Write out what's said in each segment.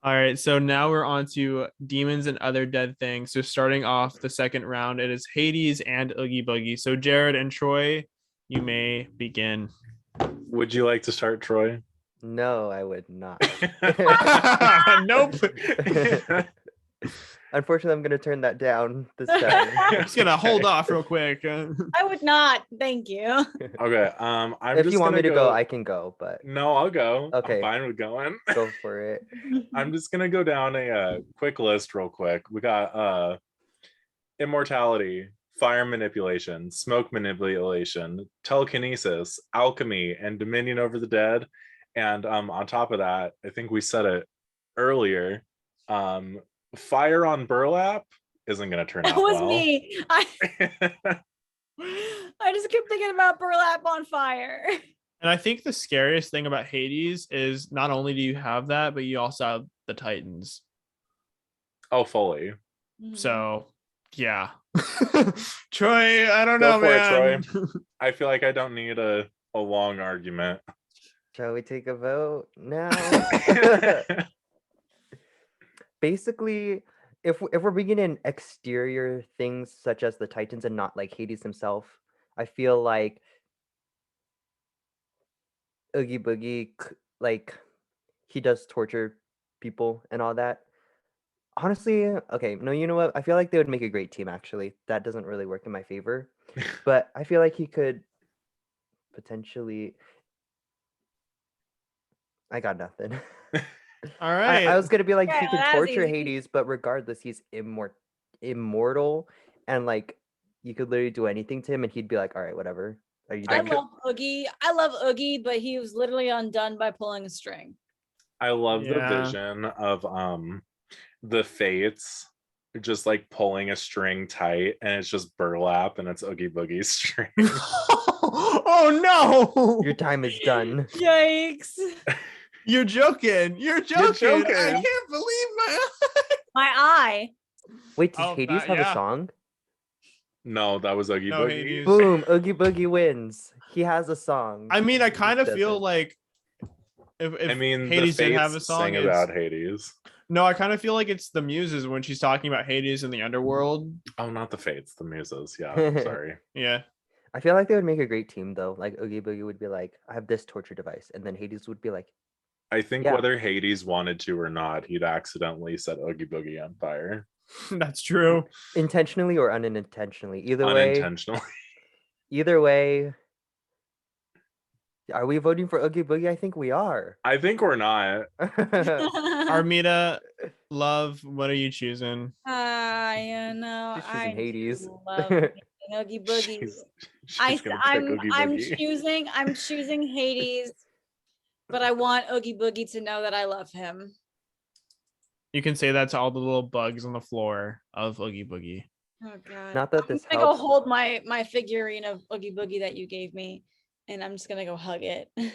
All right, so now we're on to demons and other dead things. So starting off the second round, it is Hades and Oogie Buggy. So Jared and Troy, you may begin. Would you like to start, Troy? No, I would not. Nope. Unfortunately, I'm gonna turn that down this time. I'm just gonna hold off real quick. I would not. Thank you. Okay. If you want me to go, I can go, but no, I'll go. Okay. I'm fine with going. Go for it. I'm just gonna go down a quick list real quick. We got immortality, fire manipulation, smoke manipulation, telekinesis, alchemy, and dominion over the dead. And on top of that, I think we said it earlier. Fire on burlap isn't gonna turn out well. That was me. I just kept thinking about burlap on fire. And I think the scariest thing about Hades is not only do you have that, but you also have the Titans. Oh, fully. So, yeah. Troy, I don't Go know, for man. it, Troy. I feel like I don't need a long argument. Shall we take a vote now? Basically, if we're bringing in exterior things such as the Titans and not like Hades himself, I feel like Oogie Boogie, like he does torture people and all that. Honestly, okay, no, you know what? I feel like they would make a great team. Actually, that doesn't really work in my favor, but I feel like he could potentially. I got nothing. All right. I was gonna be like, Yeah, he could that was torture easy. Hades, but regardless, he's immortal, and like you could literally do anything to him, and he'd be like, all right, whatever. Are you I done? love Oogie. I love Oogie, but he was literally undone by pulling a string. I love the Yeah. vision of the fates just like pulling a string tight, and it's just burlap, and it's Oogie Boogie's string. Oh no! Your time is done. Yikes. You're joking. You're joking. joking. I can't believe my My eye. Wait, does Oh, Hades that- have yeah. a song? No, that was Oogie No, Boogie. Hades. Boom! Oogie Boogie wins. He has a song. I mean, I kind of Hades feel doesn't. like if I mean, Hades the did fates have a song, sing it's... about Hades. No, I kind of feel like it's the Muses when she's talking about Hades in the underworld. Oh, not the fates, the muses. Yeah, sorry. Yeah. I feel like they would make a great team though. Like Oogie Boogie would be like, I have this torture device, and then Hades would be like, I think Yeah. whether Hades wanted to or not, he'd accidentally set Oogie Boogie on fire. That's true. intentionally or unintentionally. Unintentionally. Either way. Are we voting for Oogie Boogie? I think we are. I think we're not. Armida, love, what are you choosing? You know, She's choosing I Hades. do love Oogie Boogie. She's gonna pick Oogie I'm Boogie. I'm choosing Hades, but I want Oogie Boogie to know that I love him. You can say that to all the little bugs on the floor of Oogie Boogie. Oh god. Not that I'm this gonna go helps. hold my figurine of Oogie Boogie that you gave me, and I'm just gonna go hug it. Well,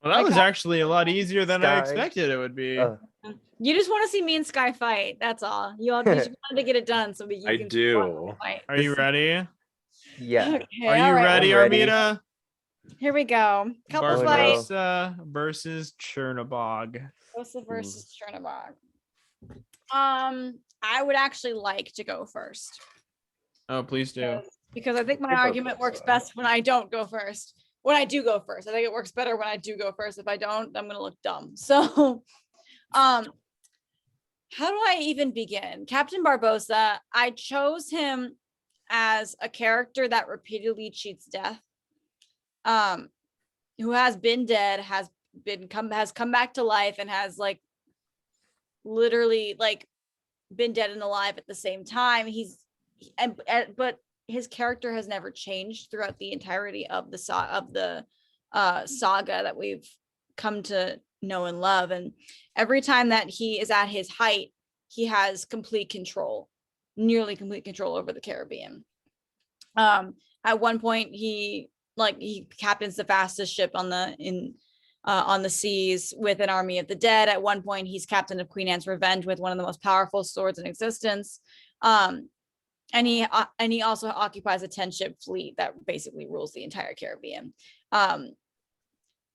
that I was got- actually a lot easier than I Sky. expected it would be. You just want to see me and Sky fight. That's all. You just wanted to get it done so you I can do. fight. Are you ready? Yeah. Okay, Are you all right. ready, I'm ready. Armida? Here we go. Couple Oh, no. fights. Barbosa versus Chernobog. Barbosa versus Chernobog. I would actually like to go first Oh, please do. because I think my Hey, argument works Barbosa. best when I don't go first. When I do go first, I think it works better when I do go first. If I don't, I'm gonna look dumb. So, how do I even begin? Captain Barbosa, I chose him as a character that repeatedly cheats death. Who has been dead, has come back to life, and has like literally like been dead and alive at the same time. But his character has never changed throughout the entirety of the saga that we've come to know and love. And every time that he is at his height, he has nearly complete control over the Caribbean. At one point, he captains the fastest ship on the seas with an army of the dead. At one point, he's captain of Queen Anne's Revenge with one of the most powerful swords in existence. And he also occupies a 10-ship fleet that basically rules the entire Caribbean.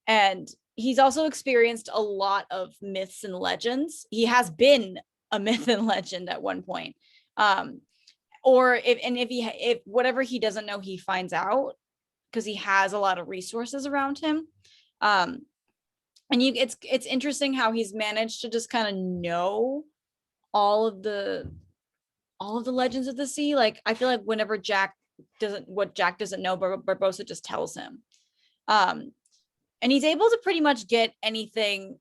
And he's also experienced a lot of myths and legends. He has been a myth and legend at one point. Or if whatever he doesn't know, he finds out because he has a lot of resources around him. And it's interesting how he's managed to just kind of know all of the legends of the sea. Like I feel like whenever Jack doesn't know, Barbosa just tells him. And he's able to pretty much get anything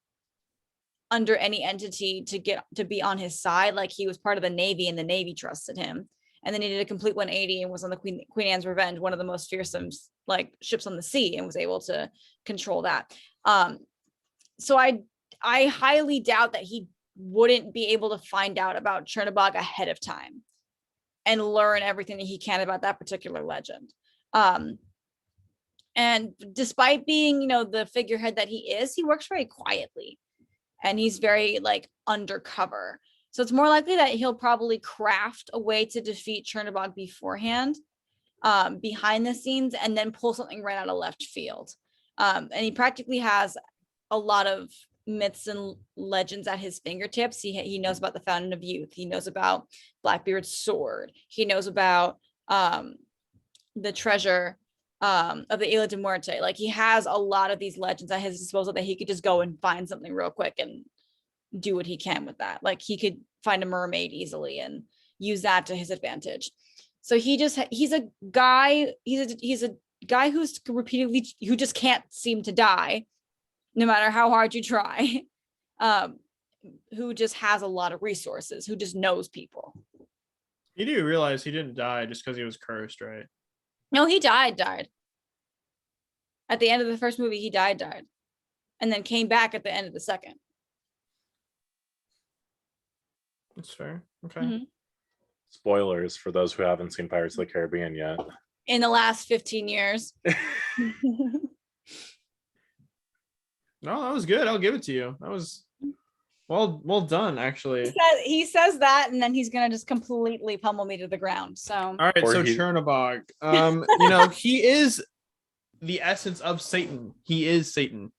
under any entity to be on his side. Like he was part of the Navy and the Navy trusted him. And then he did a complete 180 and was on the Queen Anne's Revenge, one of the most fearsome like ships on the sea, and was able to control that. So I highly doubt that he wouldn't be able to find out about Chernobog ahead of time and learn everything that he can about that particular legend. And despite being, the figurehead that he is, he works very quietly and he's very like undercover. So it's more likely that he'll probably craft a way to defeat Chernobog beforehand, behind the scenes, and then pull something right out of left field. And he practically has a lot of myths and legends at his fingertips. He knows about the Fountain of Youth. He knows about Blackbeard's sword. He knows about the treasure of the Isla de Muerte. Like he has a lot of these legends at his disposal that he could just go and find something real quick and do what he can with that. Like he could find a mermaid easily and use that to his advantage. So he's a guy who just can't seem to die no matter how hard you try. Who just has a lot of resources, who just knows people. You do realize he didn't die just because he was cursed, right? No, he died. At the end of the first movie, he died. And then came back at the end of the second. That's fair. Okay. Mm-hmm. Spoilers for those who haven't seen Pirates of the Caribbean yet. In the last 15 years. No, that was good. I'll give it to you. That was well done, actually. He says that, and then he's gonna just completely pummel me to the ground. So all right, Chernobog. He is the essence of Satan. He is Satan.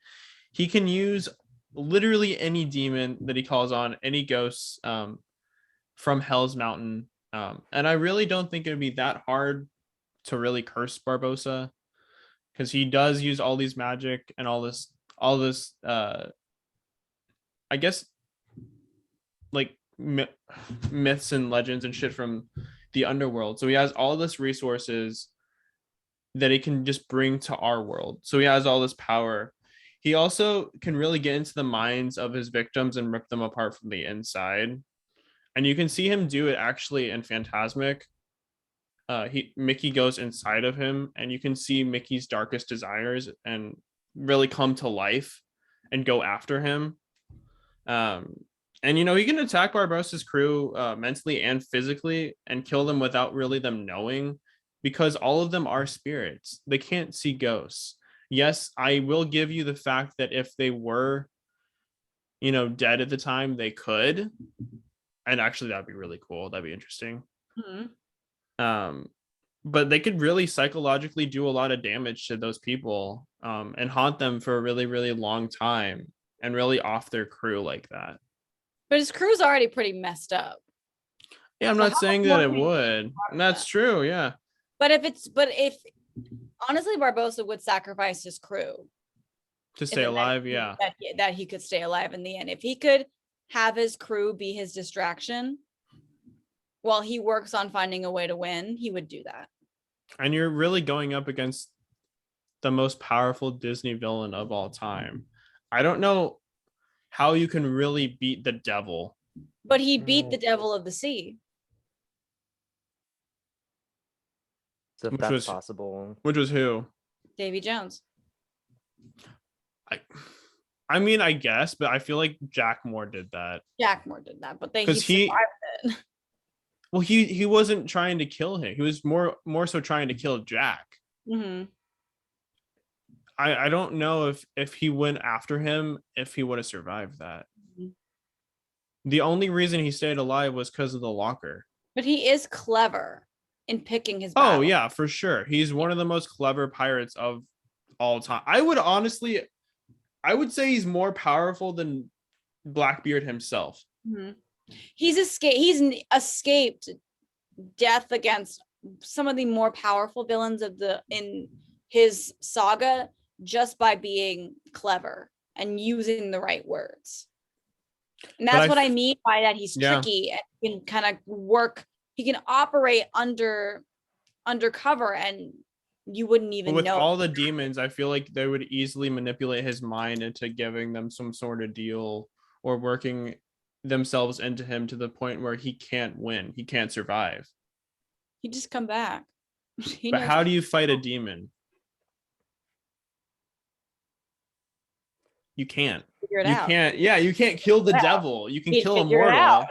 He can use literally any demon that he calls on, any ghosts from Hell's Mountain. And I really don't think it would be that hard to really curse Barbosa, because he does use all these magic and all this I guess like myths and legends and shit from the underworld. So he has all this resources that he can just bring to our world. So he has all this power. He also can really get into the minds of his victims and rip them apart from the inside. And you can see him do it actually in Phantasmic. Mickey goes inside of him, and you can see Mickey's darkest desires and really come to life and go after him. And he can attack Barbosa's crew mentally and physically and kill them without really them knowing, because all of them are spirits. They can't see ghosts. Yes, I will give you the fact that if they were, dead at the time, they could. And actually, that'd be really cool. That'd be interesting. Mm-hmm. But they could really psychologically do a lot of damage to those people and haunt them for a really, really long time and really off their crew like that. But his crew's already pretty messed up. Yeah, I'm not saying that it would. And that's true, yeah. But if honestly, Barbosa would sacrifice his crew to stay alive, yeah. That he could stay alive in the end. If he could have his crew be his distraction while he works on finding a way to win, he would do that. And you're really going up against the most powerful Disney villain of all time. I don't know how you can really beat the devil. But he beat the devil of the sea. So if that's possible. Which was who? Davy Jones. I mean, I guess, but I feel like Jack Moore did that. But he survived it. Well, he wasn't trying to kill him. He was more so trying to kill Jack. Mm-hmm. I don't know if he went after him, if he would have survived that. Mm-hmm. The only reason he stayed alive was because of the locker. But he is clever in picking his battles. Oh, yeah, for sure. He's one of the most clever pirates of all time. I would honestly I would say he's more powerful than Blackbeard himself. Mhm. He's escaped death against some of the more powerful villains in his saga just by being clever and using the right words. And that's what I mean by that. He's tricky and can kind of work. He can operate undercover, and you wouldn't even with know. All the demons, I feel like they would easily manipulate his mind into giving them some sort of deal or working themselves into him to the point where he can't win. He can't survive. He just come back. But how do you fight a demon? You can't. Figure it you out. can't. Yeah, you can't kill the devil. You can kill a mortal.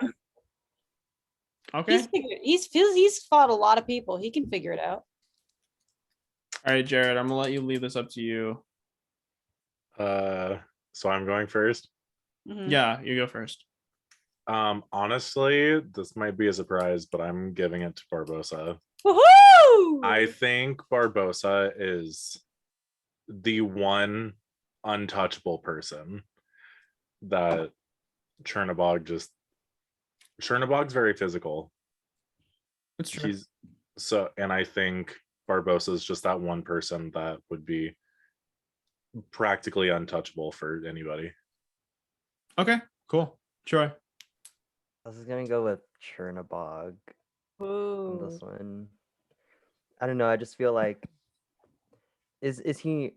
Okay. He's fought a lot of people. He can figure it out. All right, Jared, I'm gonna let you leave this up to you. So I'm going first. Mhm. Yeah, you go first. Honestly, this might be a surprise, but I'm giving it to Barbosa. Woohoo! I think Barbosa is the one untouchable person that Chernobog's very physical. That's true. And I think Barbosa is just that one person that would be practically untouchable for anybody. Okay, cool. Troy. I was gonna go with Chernobog on this one. I don't know. I just feel like is he?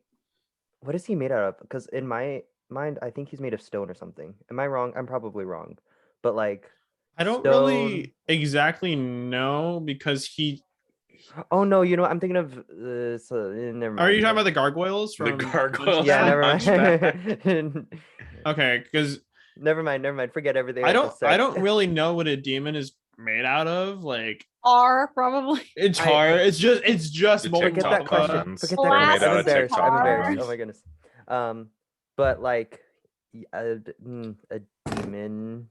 What is he made out of? Because in my mind, I think he's made of stone or something. Am I wrong? I'm probably wrong, but like I don't stone... really exactly know because he. Oh no! You know what? I'm thinking of. Never mind. Are you talking about the gargoyles from The gargoyles? Yeah, from never Hunchback? mind. Okay, because Never mind. Forget everything. I just said. don't really know what a demon is made out of. Like Probably. it's hard. It's just The molten Forget that TikTok question. clones. Forget They're that made question. out I'm of embarrassed. TikTok I'm embarrassed. clones. Oh my goodness. But like a demon.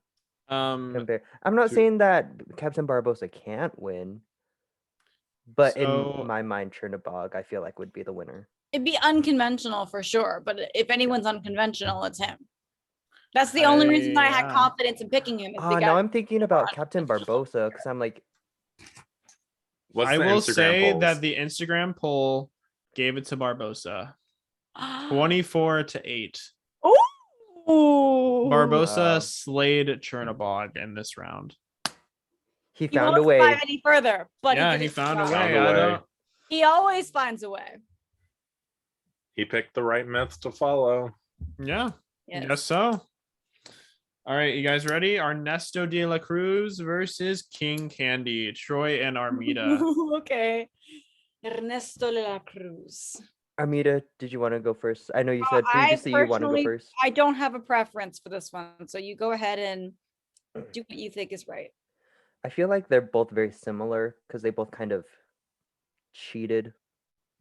Compare. I'm not to- saying that Captain Barbosa can't win, but So- in my mind, Chernobog, I feel like would be the winner. It'd be unconventional for sure, but if anyone's unconventional, it's him. That's the only reason I had Yeah. confidence in picking him. Is Now because I'm thinking about Captain Barbosa because I'm like, What's I the will Instagram say polls? that the Instagram poll gave it to Barbosa. 24-8. Oh, Barbosa Wow. slayed Chernobog in this round. he he found won't a way. survive any further, but Yeah, did he his found a job. way. Found a I way. don't. He always finds a way. He picked the right myth to follow. Yeah, Yes. guess so. All right, you guys ready? Ernesto La Cruz versus King Candy, Troy and Armida. Okay. Ernesto La Cruz. Armida, did you want to go first? I know you said previously you want to go first. I don't have a preference for this one, so you go ahead and do what you think is right. I feel like they're both very similar because they both kind of cheated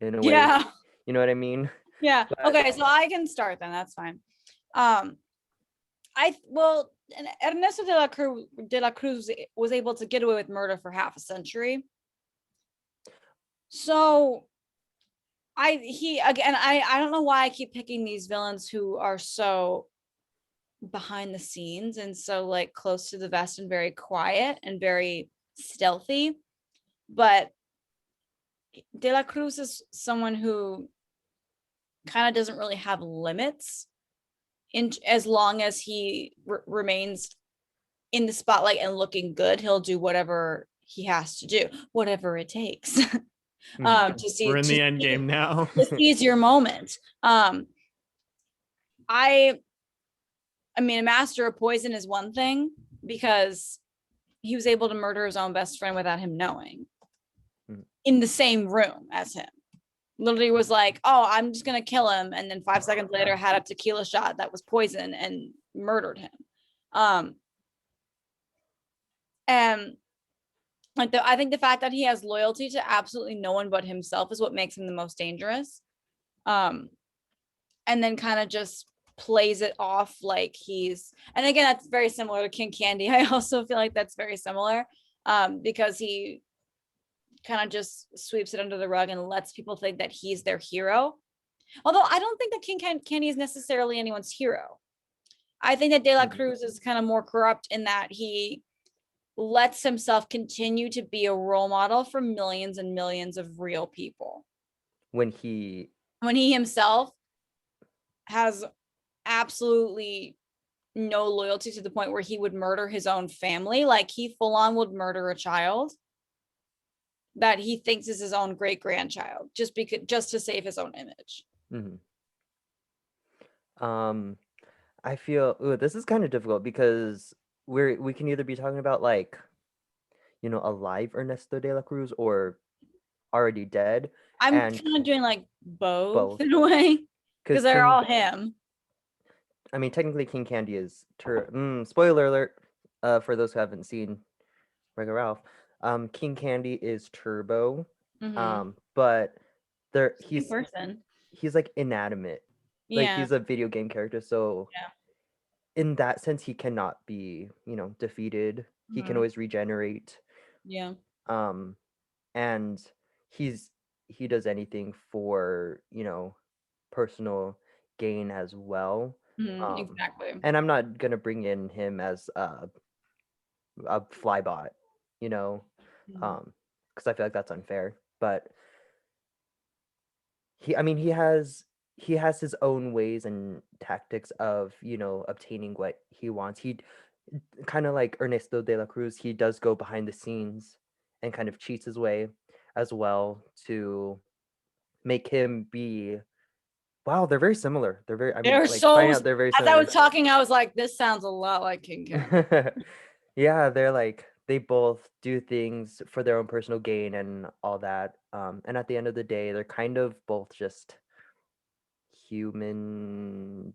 in a way. Yeah. You know what I mean? Yeah. But- Okay, so I can start then. That's fine. Ernesto de la Cruz was able to get away with murder for half a century. So I don't know why I keep picking these villains who are so behind the scenes and so like close to the vest and very quiet and very stealthy. But De La Cruz is someone who kind of doesn't really have limits in as long as he remains in the spotlight and looking good. He'll do whatever he has to do, whatever it takes. To see We're in the end game now. to seize your moment. I mean, a master of poison is one thing because he was able to murder his own best friend without him knowing in the same room as him. Literally was like, oh, I'm just gonna kill him, and then 5 seconds later had a tequila shot that was poison and murdered him. And like I think the fact that he has loyalty to absolutely no one but himself is what makes him the most dangerous. And then kind of just plays it off like and again, that's very similar to King Candy. I also feel like that's very similar because he kind of just sweeps it under the rug and lets people think that he's their hero. Although I don't think that Candy is necessarily anyone's hero. I think that De La Mhm. Cruz is kind of more corrupt in that he lets himself continue to be a role model for millions and millions of real people When he when he himself has absolutely no loyalty to the point where he would murder his own family. Like he full on would murder a child that he thinks is his own great grandchild just to save his own image. Mhm. I feel this is kind of difficult because we can either be talking about like, alive Ernesto de la Cruz or already dead, I'm and kind of doing like both both. in a way Because because they're all him. I mean, technically, King Candy is spoiler alert, for those who haven't seen Wreck-It Ralph. King Candy is Turbo. But there Same person. he's like inanimate. Like Yeah. he's a video game character, so Yeah. in that sense he cannot be, defeated. He can Mhm. always regenerate. Yeah. And he does anything for, personal gain as well. Exactly. And I'm not gonna bring in him as a flybot, Mhm. because I feel like that's unfair. But he has his own ways and tactics of, obtaining what he wants. He kind of like Ernesto de la Cruz, he does go behind the scenes and kind of cheats his way as well to make him be. Wow, they're very similar. They're very. I mean, They're like so. finding out they're very As I similar. was talking, I was like, "This sounds a lot like King Candy." Yeah, they're like they both do things for their own personal gain and all that. And at the end of the day, they're kind of both just human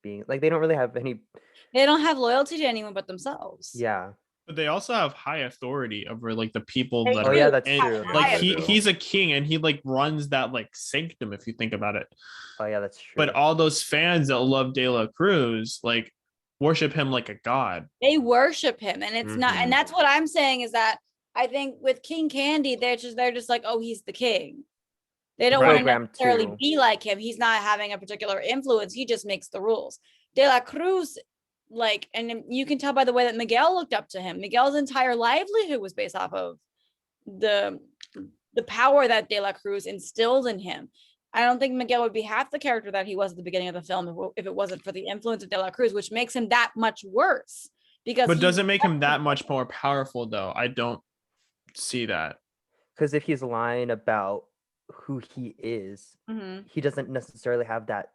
beings. Like they don't really have any. They don't have loyalty to anyone but themselves. Yeah. But they also have high authority over like the people They that Oh are yeah, that's in, true. like Yeah, they do. he's a king and he like runs that like sanctum if you think about it. Oh yeah, that's true. But all those fans that love De La Cruz like worship him like a god. They worship him, and it's not. Mhm. And that's what I'm saying is that I think with King Candy, they're just like, oh, he's the king. They don't want to Programmed necessarily to. be like him. He's not having a particular influence. He just makes the rules. De La Cruz, like, and you can tell by the way that Miguel looked up to him. Miguel's entire livelihood was based off of the power that De La Cruz instilled in him. I don't think Miguel would be half the character that he was at the beginning of the film if it wasn't for the influence of De La Cruz, which makes him that much worse. Because But doesn't make him that much more powerful though. I don't see that. Because if he's lying about who he is, he doesn't necessarily have that.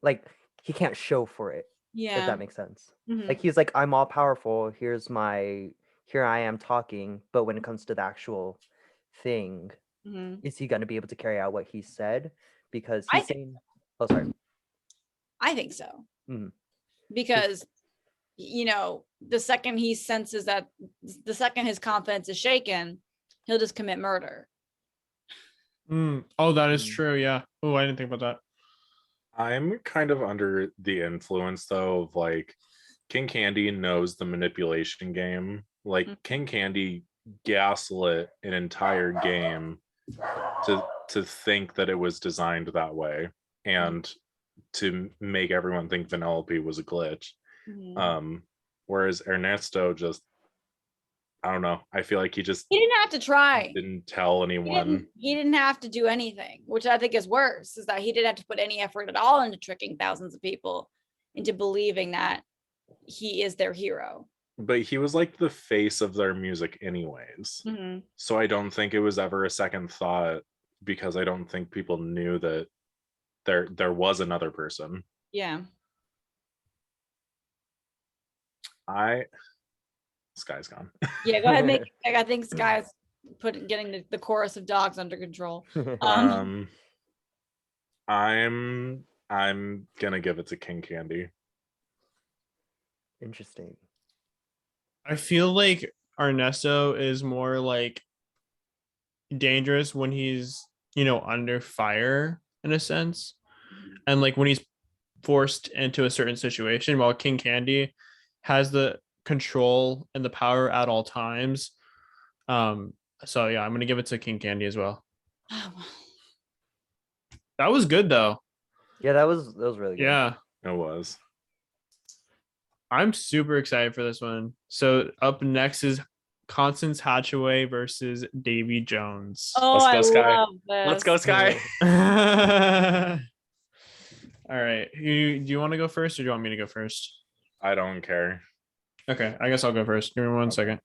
Like he can't show for it. Yeah. If that makes sense. Mhm. Like he's like, I'm all powerful. Here I am talking. But when it comes to the actual thing, is he going to be able to carry out what he said? Because he's saying, oh, sorry. I think so. Mhm. Because, the second he senses that, the second his confidence is shaken, he'll just commit murder. Oh, that is Mm. true. Yeah. Oh, I didn't think about that. I'm kind of under the influence though of like King Candy knows the manipulation game. Like King Candy gaslit an entire game to think that it was designed that way and to make everyone think Vanellope was a glitch. Whereas Ernesto just, I don't know. I feel like he didn't have to try. Didn't tell anyone. He didn't have to do anything, which I think is worse, is that he didn't have to put any effort at all into tricking thousands of people into believing that he is their hero. But he was like the face of their music anyways. So I don't think it was ever a second thought, because I don't think people knew that there was another person. Yeah. Sky's gone. Yeah, go ahead. I think Sky's getting the chorus of dogs under control. I'm gonna give it to King Candy. Interesting. I feel like Ernesto is more like dangerous when he's, under fire in a sense. And like when he's forced into a certain situation, while King Candy has the control and the power at all times. So yeah, I'm gonna give it to King Candy as well. That was good though. Yeah, that was really good. Yeah. It was. I'm super excited for this one. So up next is Constance Hatchaway versus Davy Jones. Oh, Let's I go, Sky. love this. Let's go, Sky. All right. Do you want to go first or do you want me to go first? I don't care. Okay, I guess I'll go first. Give me one second.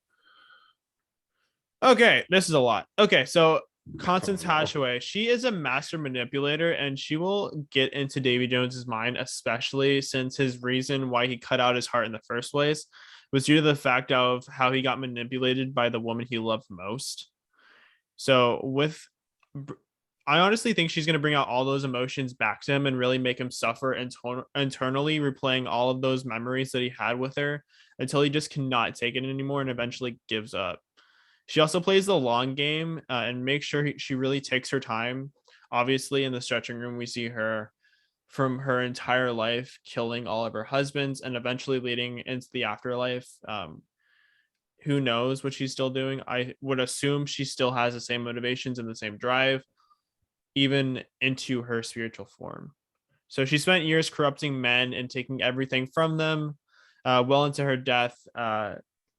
Okay, this is a lot. Okay, so Constance Oh, no. Hatchaway, she is a master manipulator and she will get into Davy Jones's mind, especially since his reason why he cut out his heart in the first place was due to the fact of how he got manipulated by the woman he loved most. So I honestly think she's going to bring out all those emotions back to him and really make him suffer internally, replaying all of those memories that he had with her until he just cannot take it anymore and eventually gives up. She also plays the long game and makes sure she really takes her time. Obviously, in the stretching room, we see her from her entire life killing all of her husbands and eventually leading into the afterlife. Who knows what she's still doing? I would assume she still has the same motivations and the same drive, even into her spiritual form. So she spent years corrupting men and taking everything from them, well into her death.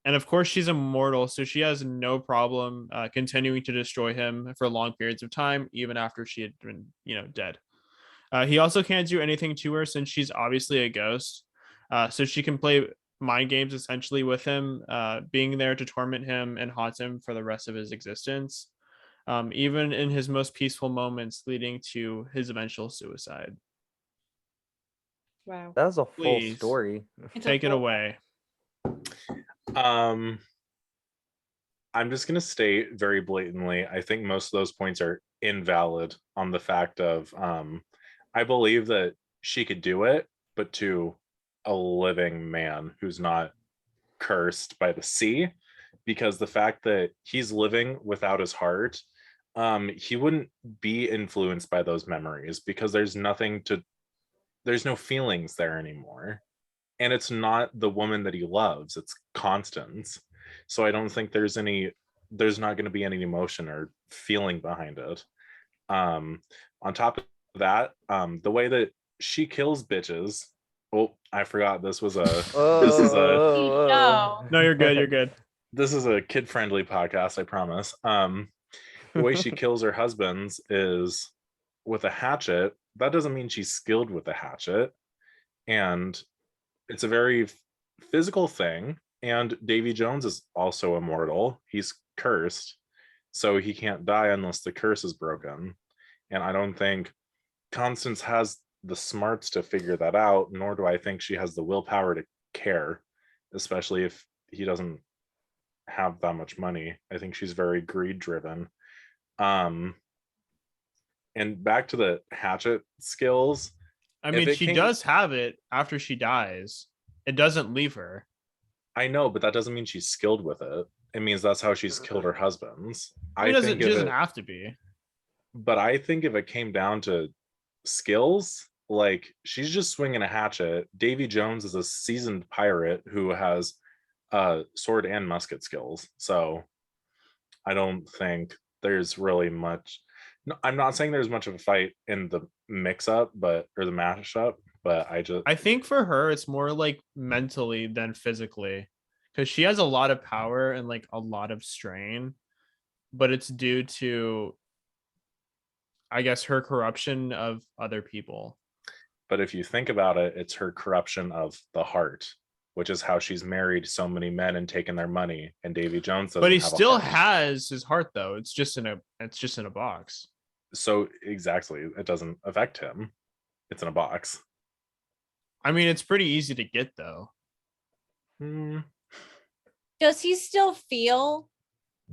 And of course, she's immortal, so she has no problem continuing to destroy him for long periods of time, even after she had been, dead. He also can't do anything to her since she's obviously a ghost. So she can play mind games essentially with him, being there to torment him and haunt him for the rest of his existence, even in his most peaceful moments, leading to his eventual suicide. Wow. That was a full Please. story. It's a Take it full- away. I'm just going to state very blatantly, I think most of those points are invalid on the fact of I believe that she could do it, but to a living man who's not cursed by the sea, because the fact that he's living without his heart, he wouldn't be influenced by those memories because there's no feelings there anymore. And it's not the woman that he loves, it's Constance. So I don't think there's not going to be any emotion or feeling behind it. On top of that, the way that she kills bitches. Oh, I forgot this is a No, you're good. You're good. this is a kid-friendly podcast, I promise. The way she kills her husbands is with a hatchet. That doesn't mean she's skilled with a hatchet. And it's a very physical thing. And Davy Jones is also immortal. He's cursed. So he can't die unless the curse is broken. And I don't think Constance has the smarts to figure that out, nor do I think she has the willpower to care, especially if he doesn't have that much money. I think she's very greed driven. And back to the hatchet skills. I mean, she does have it after she dies. It doesn't leave her. I know, but that doesn't mean she's skilled with it. It means that's how she's killed her husbands. She doesn't have to be. But I think if it came down to skills, like she's just swinging a hatchet. Davy Jones is a seasoned pirate who has sword and musket skills. So I don't think there's really much. No, I'm not saying there's much of a fight in the mix-up, or the mashup, but I think for her it's more like mentally than physically, because she has a lot of power and like a lot of strain, but it's due to, I guess, her corruption of other people. But if you think about it, it's her corruption of the heart, which is how she's married so many men and taken their money. And Davy Jones doesn't. But he have a still heart. has his heart, though. It's just in a box. So exactly, it doesn't affect him. It's in a box. I mean, it's pretty easy to get, though. Does he still feel?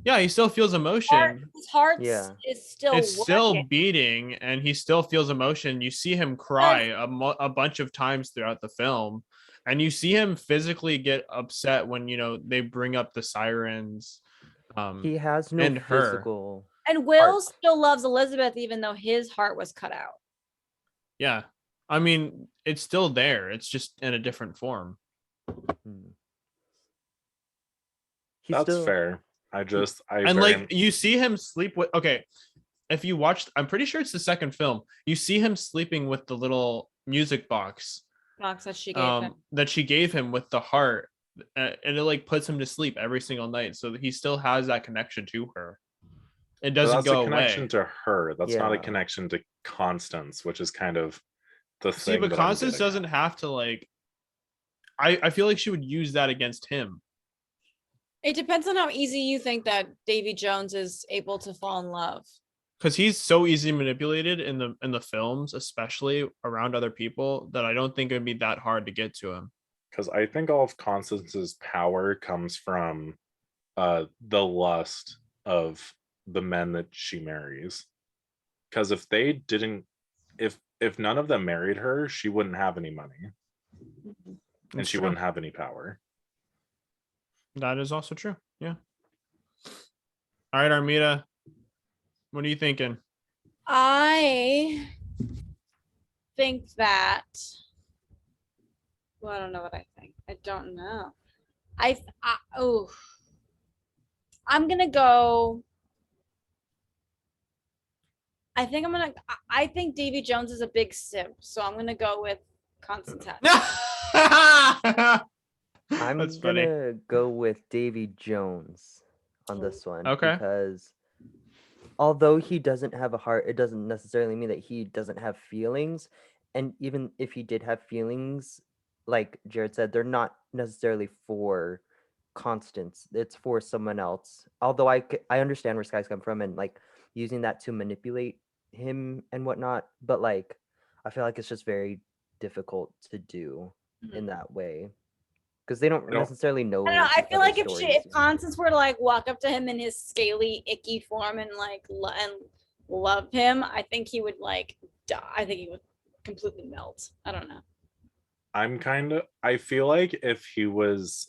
Yeah, he still feels emotion. His heart is still it's working. still beating, and he still feels emotion. You see him cry a bunch of times throughout the film, and you see him physically get upset when they bring up the sirens. He has no and physical. And Will still loves Elizabeth, even though his heart was cut out. Yeah, I mean, it's still there. It's just in a different form. That's fair. You see him sleep with. Okay, if you watch, I'm pretty sure it's the second film. You see him sleeping with the little music box Box that she gave him. that she gave him with the heart, and it like puts him to sleep every single night. So that he still has that connection to her. It But doesn't that's go a connection away. to her. That's not a Yeah. connection to Constance, which is kind of the See, thing. but that I'm Constance getting at. doesn't have to like. I feel like she would use that against him. It depends on how easy you think that Davy Jones is able to fall in love. Because he's so easily manipulated in the films, especially around other people, that I don't think it'd be that hard to get to him. Because I think all of Constance's power comes from the lust of the men that she marries. Because if they didn't, if none of them married her, she wouldn't have any money and That's she true. wouldn't have any power. That is also true. Yeah. All right, Armida, what are you thinking? I think that. Well, I don't know what I think. I don't know. I'm gonna go. I think Davy Jones is a big simp, so I'm gonna go with Constance. I'm That's funny. gonna go with Davy Jones on this one. Okay. Because although he doesn't have a heart, it doesn't necessarily mean that he doesn't have feelings. And even if he did have feelings, like Jared said, they're not necessarily for Constance. It's for someone else. Although I understand where Sky's come from and like using that to manipulate him and whatnot, but like I feel like it's just very difficult to do in that way because they don't I don't- necessarily know. I don't know. I each feel other's like if stories. Constance were to like walk up to him in his scaly, icky form and like and love him, I think he would like die. I think he would completely melt. I don't know. I feel like if he was,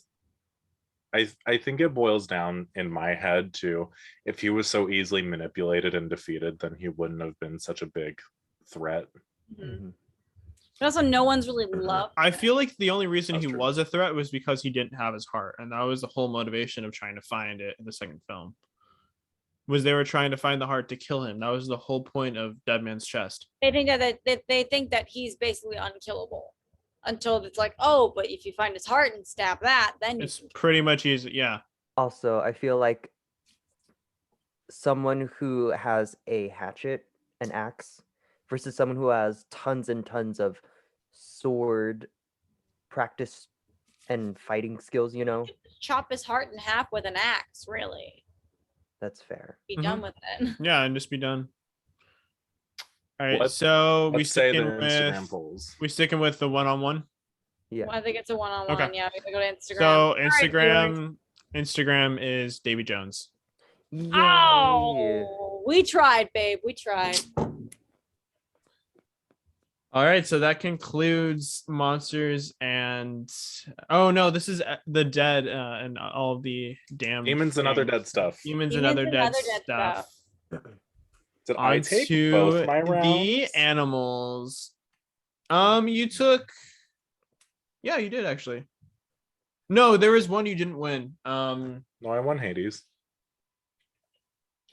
I think it boils down in my head to if he was so easily manipulated and defeated, then he wouldn't have been such a big threat. Mhm. But also, no one's really loved. I feel like the only reason That's he true. was a threat was because he didn't have his heart, and that was the whole motivation of trying to find it in the second film. Was they were trying to find the heart to kill him. That was the whole point of Dead Man's Chest. They think that they think that he's basically unkillable until it's like, oh, but if you find his heart and stab that, then you It's can pretty much easy. Yeah. Also, I feel like someone who has a hatchet, an axe, versus someone who has tons and tons of sword practice and fighting skills, chop his heart in half with an axe. Really, that's fair. be Mhm. done with it. Yeah, and just be done. All right, Let's- so Let's say their Instagram polls. we sticking with the one-on-one. Yeah. I think it's a one-on-one. Okay. Yeah, we gotta go to Instagram. So All right, Instagram is Davy Jones. Yay. Oh, we tried, babe. We tried. All right, so that concludes monsters and this is the dead and all the damned Demons and other things. dead stuff. Demons and other dead stuff. Did I On take to both my the rounds? animals. You took. Yeah, you did actually. No, there was one you didn't win. No, I won Hades.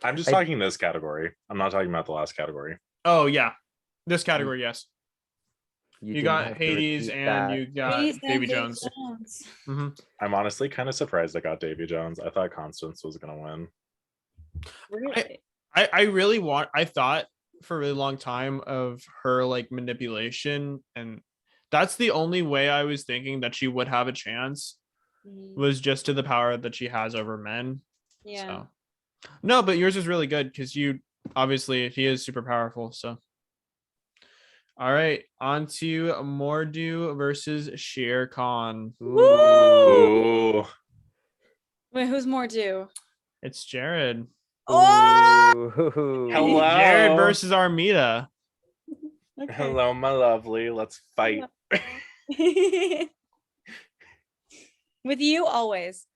I'm just I- talking this category. I'm not talking about the last category. Oh yeah, this category, yes. You didn't got have to Hades repeat and that. you got Hades and Davy Davy Jones. Mhm. I'm honestly kind of surprised I got Davy Jones. I thought Constance was gonna win. Really? I thought for a really long time of her like manipulation, and that's the only way I was thinking that she would have a chance was just to the power that she has over men. Yeah. So no, but yours is really good because he is super powerful. So all right, on to Mordu versus Shere Khan. Ooh. Wait, who's more due? It's Jared. Oh! Ooh. Hello. Jared versus Armida. Okay. Hello, my lovely. Let's fight. With you always.